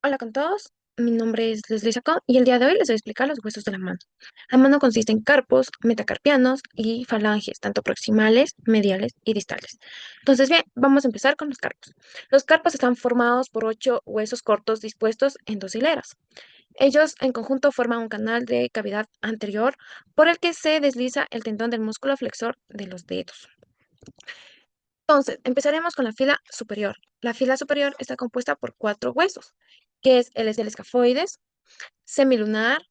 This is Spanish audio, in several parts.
Hola con todos, mi nombre es Leslie Sacón y el día de hoy les voy a explicar los huesos de la mano. La mano consiste en carpos, metacarpianos y falanges, tanto proximales, mediales y distales. Entonces, bien, vamos a empezar con los carpos. Los carpos están formados por 8 huesos cortos dispuestos en 2 hileras. Ellos en conjunto forman un canal de cavidad anterior por el que se desliza el tendón del músculo flexor de los dedos. Entonces, empezaremos con la fila superior. La fila superior está compuesta por 4 huesos, que es el escafoides, semilunar,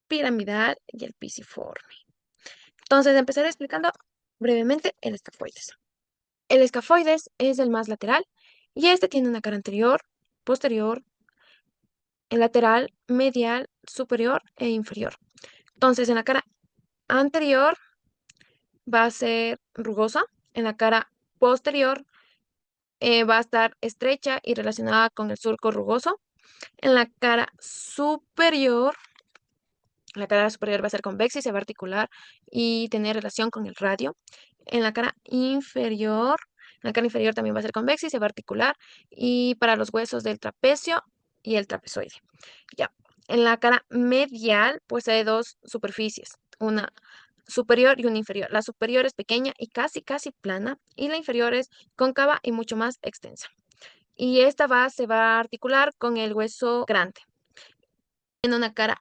piramidal y el pisiforme. Entonces, empezaré explicando brevemente el escafoides. El escafoides es el más lateral y este tiene una cara anterior, posterior, lateral, medial, superior e inferior. Entonces, en la cara anterior va a ser rugosa, en la cara posterior va a estar estrecha y relacionada con el surco rugoso. En la cara superior va a ser convexa y se va a articular y tener relación con el radio. En la cara inferior también va a ser convexa y se va a articular y para los huesos del trapecio y el trapezoide. Ya. En la cara medial, pues hay dos superficies, una superior y una inferior. La superior es pequeña y casi plana y la inferior es cóncava y mucho más extensa. Y se va a articular con el hueso grande. En una cara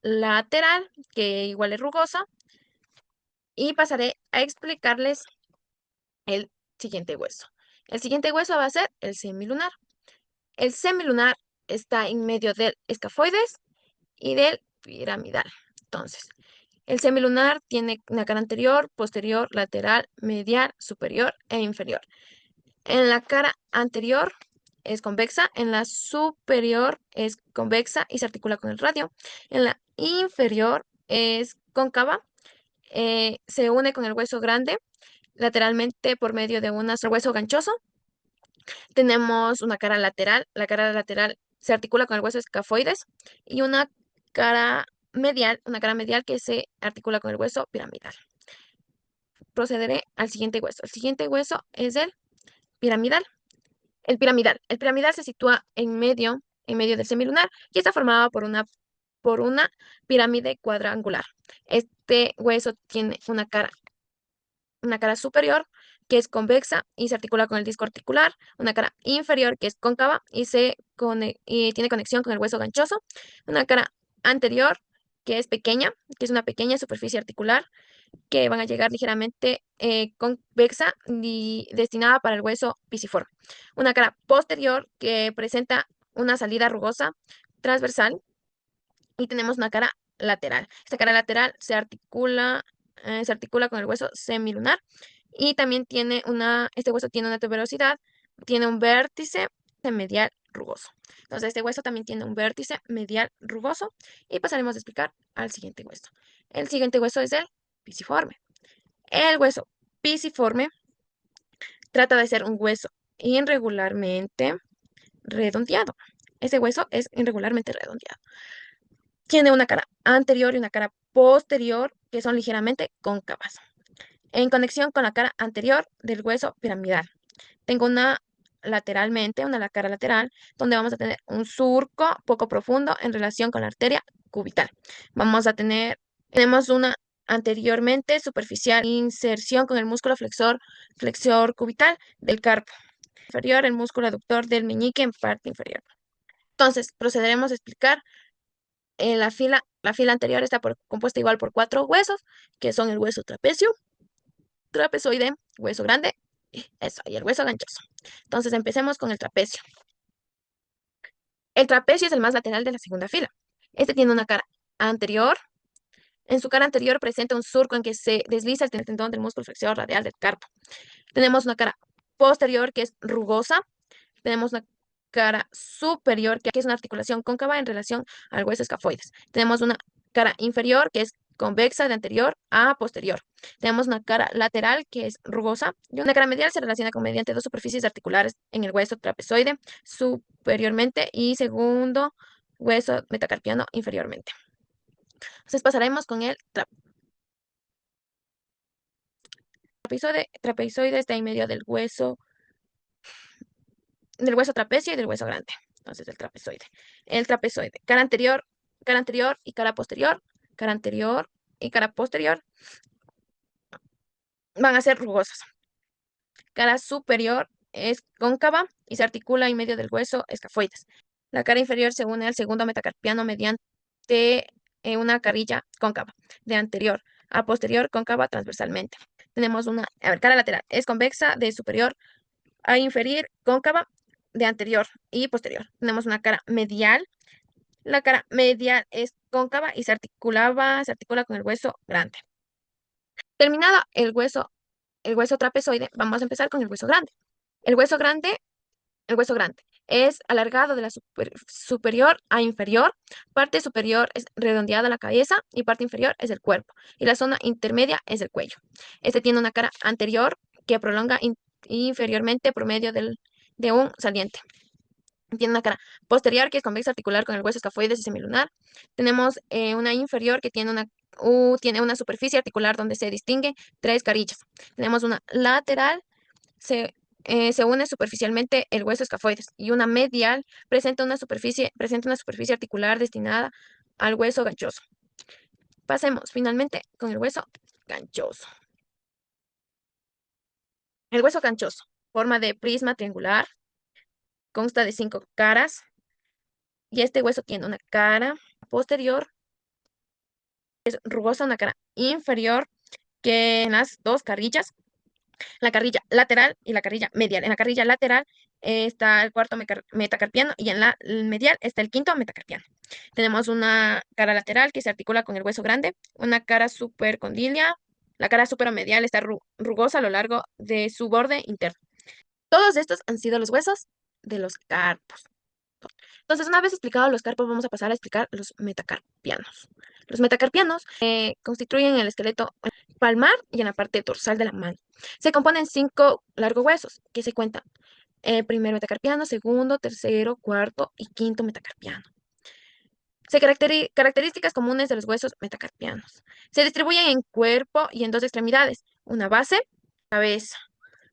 lateral, que igual es rugosa, y pasaré a explicarles el siguiente hueso. El siguiente hueso va a ser el semilunar. El semilunar está en medio del escafoides y del piramidal. Entonces, el semilunar tiene una cara anterior, posterior, lateral, medial, superior e inferior. En la cara anterior es convexa, en la superior es convexa y se articula con el radio. En la inferior es cóncava, se une con el hueso grande lateralmente por medio de un hueso ganchoso. Tenemos una cara lateral, la cara lateral se articula con el hueso escafoides y una cara medial que se articula con el hueso piramidal. Procederé al siguiente hueso. El siguiente hueso es el piramidal. El piramidal se sitúa en medio del semilunar y está formado por una pirámide cuadrangular. Este hueso tiene una cara superior que es convexa y se articula con el disco articular, una cara inferior que es cóncava y tiene conexión con el hueso ganchoso, una cara anterior que es pequeña, que es una pequeña superficie articular que van a llegar ligeramente convexa y destinada para el hueso pisiforme. Una cara posterior que presenta una salida rugosa transversal y tenemos una cara lateral. Esta cara lateral se articula con el hueso semilunar y también este hueso tiene una tuberosidad, tiene un vértice medial rugoso. Entonces, este hueso también tiene un vértice medial rugoso y pasaremos a explicar al siguiente hueso. El siguiente hueso es el pisiforme. El hueso pisiforme trata de ser un hueso irregularmente redondeado. Ese hueso es irregularmente redondeado. Tiene una cara anterior y una cara posterior que son ligeramente cóncavas. En conexión con la cara anterior del hueso piramidal. Tengo una cara lateral, donde vamos a tener un surco poco profundo en relación con la arteria cubital. Tenemos una anteriormente superficial inserción con el músculo flexor cubital del carpo inferior, el músculo aductor del meñique en parte inferior. Entonces, procederemos a explicar la fila anterior está compuesta igual por 4 huesos, que son el hueso trapecio, trapezoide, hueso grande, y el hueso ganchoso. Entonces, empecemos con el trapecio. El trapecio es el más lateral de la segunda fila. Este tiene una cara anterior. En su cara anterior presenta un surco en que se desliza el tendón del músculo flexor radial del carpo. Tenemos una cara posterior que es rugosa. Tenemos una cara superior que es una articulación cóncava en relación al hueso escafoides. Tenemos una cara inferior que es convexa de anterior a posterior. Tenemos una cara lateral que es rugosa y una cara medial se relaciona mediante dos superficies articulares en el hueso trapezoide superiormente y segundo hueso metacarpiano inferiormente. Entonces pasaremos con el trapezoide. Trapezoide está en medio del hueso trapecio y del hueso grande. Entonces, el trapezoide. El trapezoide. Cara anterior y cara posterior. Cara anterior y cara posterior van a ser rugosas. Cara superior es cóncava y se articula en medio del hueso escafoides. La cara inferior se une al segundo metacarpiano mediante una carilla cóncava, de anterior a posterior cóncava transversalmente. Tenemos una, a ver, cara lateral, es convexa de superior a inferior cóncava de anterior y posterior. Tenemos una cara medial. La cara medial es cóncava y se articula con el hueso grande. Terminado el hueso trapezoide, vamos a empezar con el hueso grande. El hueso grande El hueso grande es alargado de la superior a inferior. Parte superior es redondeada la cabeza y parte inferior es el cuerpo. Y la zona intermedia es el cuello. Este tiene una cara anterior que prolonga inferiormente por medio de un saliente. Tiene una cara posterior que es convexa articular con el hueso escafoides y semilunar. Tenemos una inferior que tiene una superficie articular donde se distinguen tres carillas. Tenemos una lateral se, se une superficialmente el hueso escafoides y una medial presenta una superficie articular destinada al hueso ganchoso. Pasemos finalmente con el hueso ganchoso. El hueso ganchoso, forma de prisma triangular, consta de 5 caras y este hueso tiene una cara posterior, es rugosa, una cara inferior que en las dos carillas, la carrilla lateral y la carrilla medial. En la carrilla lateral está el cuarto metacarpiano y en la medial está el quinto metacarpiano. Tenemos una cara lateral que se articula con el hueso grande, una cara supercondilia. La cara superomedial está rugosa a lo largo de su borde interno. Todos estos han sido los huesos de los carpos. Entonces, una vez explicados los carpos, vamos a pasar a explicar los metacarpianos. Los metacarpianos constituyen el esqueleto palmar y en la parte dorsal de la mano. Se componen 5 largos huesos que se cuentan primer metacarpiano, segundo, tercero, cuarto y quinto metacarpiano. Características comunes de los huesos metacarpianos. Se distribuyen en cuerpo y en dos extremidades, una base, cabeza.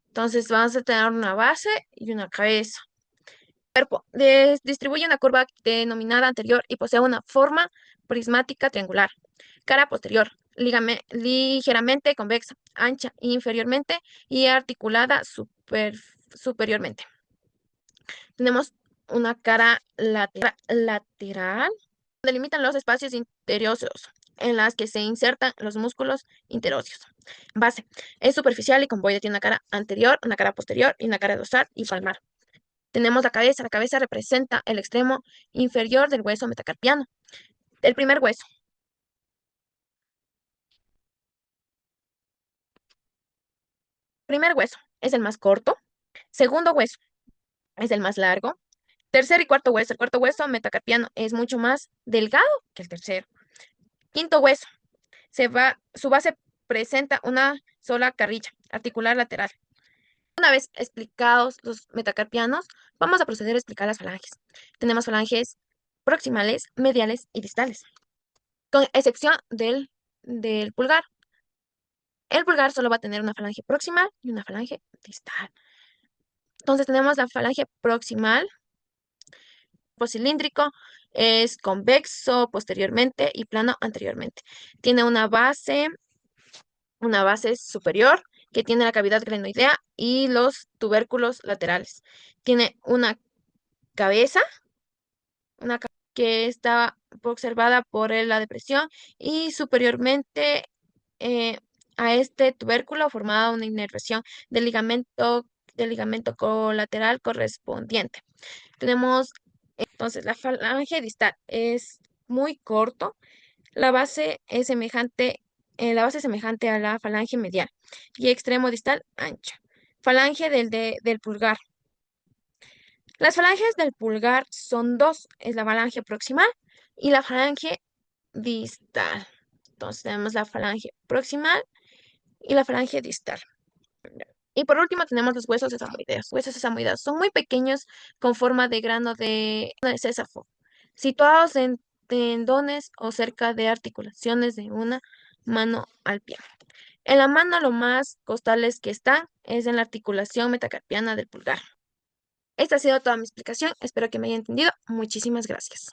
Entonces vamos a tener una base y una cabeza. Cuerpo. Distribuye una curva denominada anterior y posee una forma prismática triangular. Cara posterior, ligeramente convexa, ancha inferiormente y articulada superiormente. Tenemos una cara lateral, delimitan los espacios interóseos en las que se insertan los músculos interóseos. Base, es superficial y convoide, tiene una cara anterior, una cara posterior y una cara dorsal y palmar. Tenemos la cabeza representa el extremo inferior del hueso metacarpiano. El primer hueso. Primer hueso es el más corto. Segundo hueso es el más largo. Tercer y cuarto hueso. El cuarto hueso metacarpiano es mucho más delgado que el tercero. Quinto hueso. Su base presenta una sola carrilla articular lateral. Una vez explicados los metacarpianos, vamos a proceder a explicar las falanges. Tenemos falanges proximales, mediales y distales, con excepción del pulgar. El pulgar solo va a tener una falange proximal y una falange distal. Entonces tenemos la falange proximal, cilíndrico, es convexo posteriormente y plano anteriormente. Tiene una base superior que tiene la cavidad glenoidea y los tubérculos laterales. Tiene una cabeza, que está observada por la depresión y superiormente a este tubérculo formada una inervación del ligamento colateral correspondiente. Tenemos entonces la falange distal es muy corto, la base es semejante a la falange medial y extremo distal ancho. Falange del pulgar. Las falanges del pulgar son dos, es la falange proximal y la falange distal. Entonces tenemos la falange proximal y la falange distal. Y por último tenemos los huesos sesamoideos. Huesos sesamoideos son muy pequeños con forma de grano de sésamo, situados en tendones o cerca de articulaciones de una mano al pie. En la mano lo más costales que están es en la articulación metacarpiana del pulgar. Esta ha sido toda mi explicación. Espero que me haya entendido. Muchísimas gracias.